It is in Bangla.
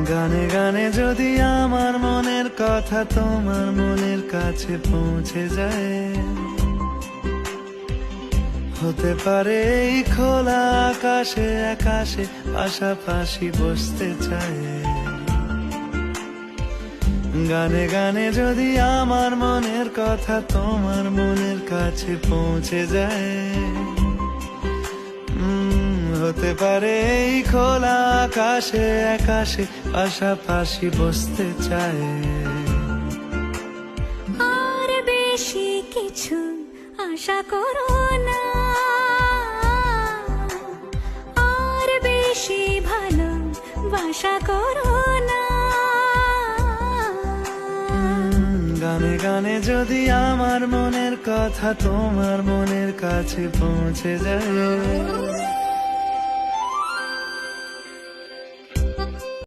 গানে গানে যদি আমার মনের কথা তোমার মনের কাছে পৌঁছে যায়, হতে পারে এই খোলা আকাশে আকাশে পাশাপাশি বসতে চায়। গানে গানে যদি আমার মনের কথা তোমার মনের কাছে পৌঁছে যায়, হতে পারে এই খোলা আকাশে আকাশে পাশাপাশি বসতে চায়। আর বেশি কিছু আশা করো না, আর বেশি ভালোবাসা করো না। গানে গানে যদি আমার মনের কথা তোমার মনের কাছে পৌঁছে যায়,